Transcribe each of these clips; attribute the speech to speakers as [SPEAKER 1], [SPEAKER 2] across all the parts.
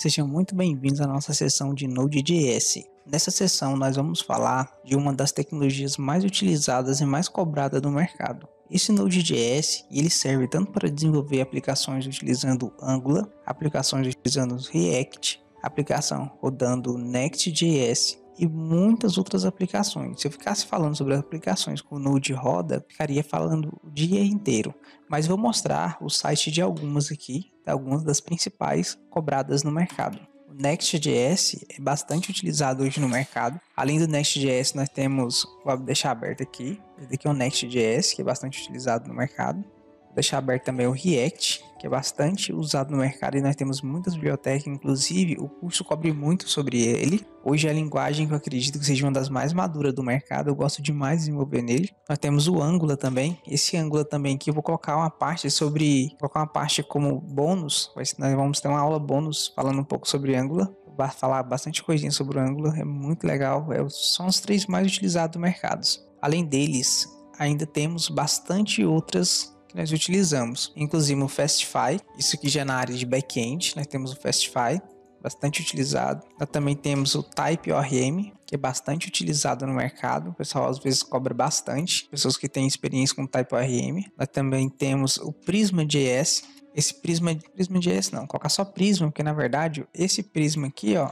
[SPEAKER 1] Sejam muito bem-vindos à nossa sessão de Node.js. Nessa sessão nós vamos falar de uma das tecnologias mais utilizadas e mais cobradas no mercado. Esse Node.js ele serve tanto para desenvolver aplicações utilizando Angular, aplicações utilizando React, aplicação rodando Next.js e muitas outras aplicações. Se eu ficasse falando sobre aplicações com o Node roda, ficaria falando o dia inteiro. Mas vou mostrar o site de algumas aqui, algumas das principais cobradas no mercado. O Next.js é bastante utilizado hoje no mercado. Além do Next.js, nós temos, vou deixar aberto aqui, esse aqui é o Next.js, que é bastante utilizado no mercado. Vou deixar aberto também o React, que é bastante usado no mercado e nós temos muitas bibliotecas, inclusive o curso cobre muito sobre ele. Hoje é a linguagem que eu acredito que seja uma das mais maduras do mercado, eu gosto demais de desenvolver nele. Nós temos o Angular também, esse Angular também que eu vou colocar uma parte como bônus, nós vamos ter uma aula bônus falando um pouco sobre Angular. Vai falar bastante coisinha sobre o Angular, é muito legal, são os 3 mais utilizados do mercado. Além deles, ainda temos bastante outras que nós utilizamos, inclusive o Fastify, isso aqui já na área de back-end, nós temos o Fastify, bastante utilizado. Nós também temos o TypeORM, que é bastante utilizado no mercado, o pessoal às vezes cobra bastante, pessoas que têm experiência com TypeORM. Nós também temos o Prisma.js, esse Prisma.js não, colocar só Prisma, porque na verdade esse Prisma aqui, ó,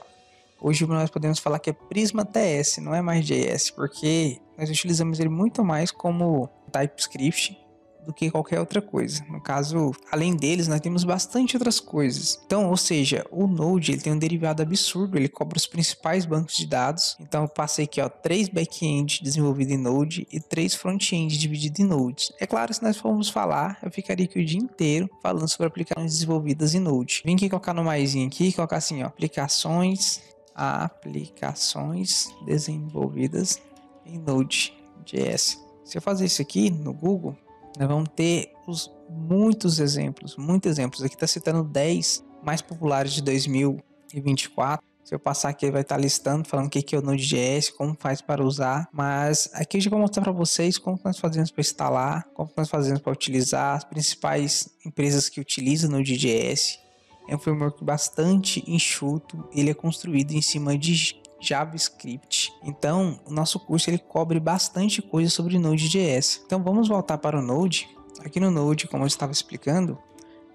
[SPEAKER 1] hoje nós podemos falar que é Prisma.ts, não é mais JS, porque nós utilizamos ele muito mais como TypeScript do que qualquer outra coisa. No caso, além deles, nós temos bastante outras coisas. Então, ou seja, o Node ele tem um derivado absurdo, ele cobra os principais bancos de dados. Então, eu passei aqui, ó, 3 back-end desenvolvidos em Node e 3 front-end divididos em Node. É claro, se nós formos falar, eu ficaria aqui o dia inteiro falando sobre aplicações desenvolvidas em Node. Vim aqui colocar no maisinho aqui, colocar assim, ó, aplicações desenvolvidas em Node.js. Se eu fazer isso aqui no Google, nós vamos ter muitos exemplos. Aqui está citando 10 mais populares de 2024. Se eu passar aqui, ele vai estar listando, falando o que é o Node.js, como faz para usar. Mas aqui eu já vou mostrar para vocês como nós fazemos para instalar, como nós fazemos para utilizar, as principais empresas que utilizam Node.js. É um framework bastante enxuto, ele é construído em cima de JavaScript. Então, o nosso curso ele cobre bastante coisa sobre Node.js. Então, vamos voltar para o Node. Aqui no Node, como eu estava explicando,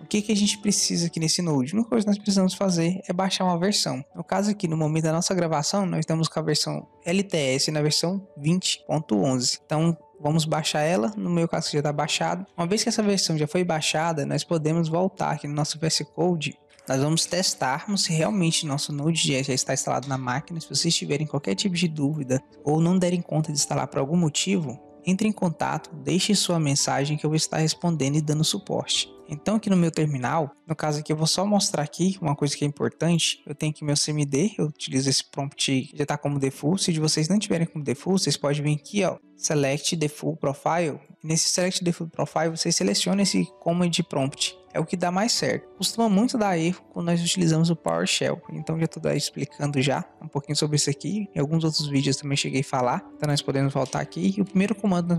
[SPEAKER 1] o que a gente precisa aqui nesse Node? A única coisa que nós precisamos fazer é baixar uma versão. No caso aqui, no momento da nossa gravação, nós estamos com a versão LTS na versão 20.11. Então, vamos baixar ela, no meu caso já está baixado. Uma vez que essa versão já foi baixada, nós podemos voltar aqui no nosso VS Code. Nós vamos testarmos se realmente nosso Node.js já está instalado na máquina. Se vocês tiverem qualquer tipo de dúvida ou não derem conta de instalar por algum motivo, entre em contato, deixe sua mensagem que eu vou estar respondendo e dando suporte. Então aqui no meu terminal, no caso aqui eu vou só mostrar aqui uma coisa que é importante. Eu tenho aqui meu CMD, eu utilizo esse prompt, já está como default. Se vocês não tiverem como default, vocês podem vir aqui, ó, Select Default Profile. Nesse Select Default Profile, vocês selecionam esse command prompt. É o que dá mais certo. Costuma muito dar erro quando nós utilizamos o PowerShell. Então já estou explicando já um pouquinho sobre isso aqui. Em alguns outros vídeos também cheguei a falar. Então nós podemos voltar aqui. E o primeiro comando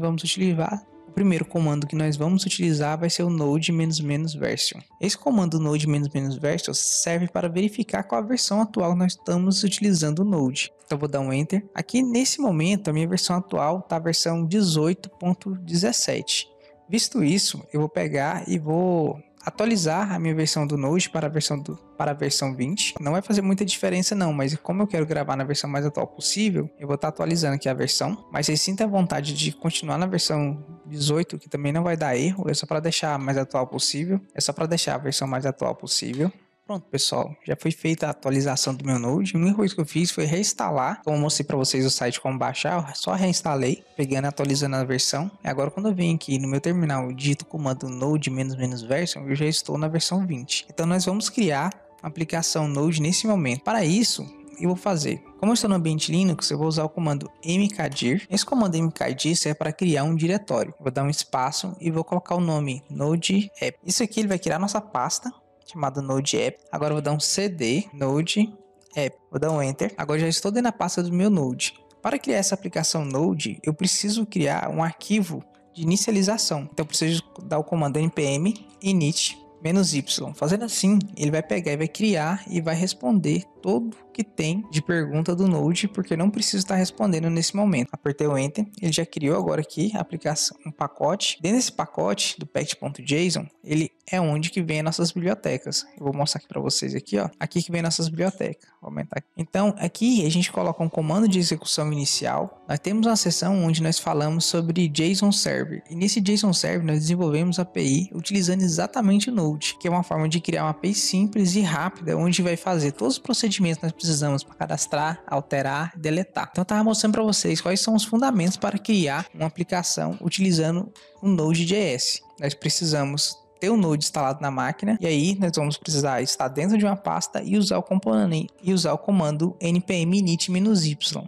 [SPEAKER 1] que nós vamos utilizar, vai ser o node -version. Esse comando node -version serve para verificar qual a versão atual nós estamos utilizando o Node. Então vou dar um Enter. Aqui nesse momento a minha versão atual está a versão 18.17. Visto isso, eu vou pegar e vou atualizar a minha versão do Node para a versão 20. Não vai fazer muita diferença não, mas como eu quero gravar na versão mais atual possível, eu vou estar atualizando aqui a versão. Mas vocês sintam a vontade de continuar na versão 18, que também não vai dar erro. É só para deixar a mais atual possível. É só para deixar a versão mais atual possível. Pronto, pessoal, já foi feita a atualização do meu Node. A única coisa que eu fiz foi reinstalar. Como eu mostrei para vocês o site como baixar, eu só reinstalei, pegando e atualizando a versão. E agora quando eu venho aqui no meu terminal e digito o comando node -version, eu já estou na versão 20. Então nós vamos criar a aplicação Node nesse momento. Para isso, eu vou fazer, como eu estou no ambiente Linux, eu vou usar o comando mkdir. Esse comando mkdir serve para criar um diretório. Eu vou dar um espaço e vou colocar o nome Node App. Isso aqui ele vai criar nossa pasta chamado Node App. Agora eu vou dar um cd Node App. Vou dar um Enter. Agora já estou dentro da pasta do meu Node. Para criar essa aplicação Node, eu preciso criar um arquivo de inicialização. Então eu preciso dar o comando npm init "-y". Fazendo assim, ele vai pegar e vai criar e vai responder todo que tem de pergunta do Node, porque não precisa estar respondendo nesse momento. Apertei o Enter, ele já criou agora aqui a aplicação, um pacote. Dentro desse pacote do package.json, ele é onde que vem as nossas bibliotecas. Eu vou mostrar aqui para vocês aqui, ó. Aqui que vem nossas bibliotecas. Vou aumentar aqui. Então, aqui a gente coloca um comando de execução inicial. Nós temos uma seção onde nós falamos sobre JSON Server. E nesse JSON Server nós desenvolvemos a API utilizando exatamente o Node, que é uma forma de criar uma API simples e rápida, onde vai fazer todos os procedimentos que nós precisamos para cadastrar, alterar, deletar. Então eu estava mostrando para vocês quais são os fundamentos para criar uma aplicação utilizando o Node.js. Nós precisamos ter o Node instalado na máquina, e aí nós vamos precisar estar dentro de uma pasta e usar o componente e usar o comando npm init-y.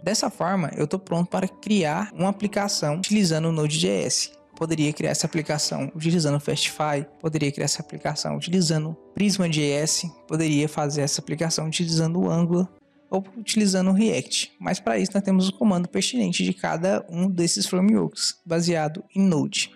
[SPEAKER 1] Dessa forma, eu estou pronto para criar uma aplicação utilizando o Node.js. Poderia criar essa aplicação utilizando Fastify, poderia criar essa aplicação utilizando Prisma.js, poderia fazer essa aplicação utilizando o Angular ou utilizando o React. Mas para isso nós temos o comando pertinente de cada um desses frameworks, baseado em Node.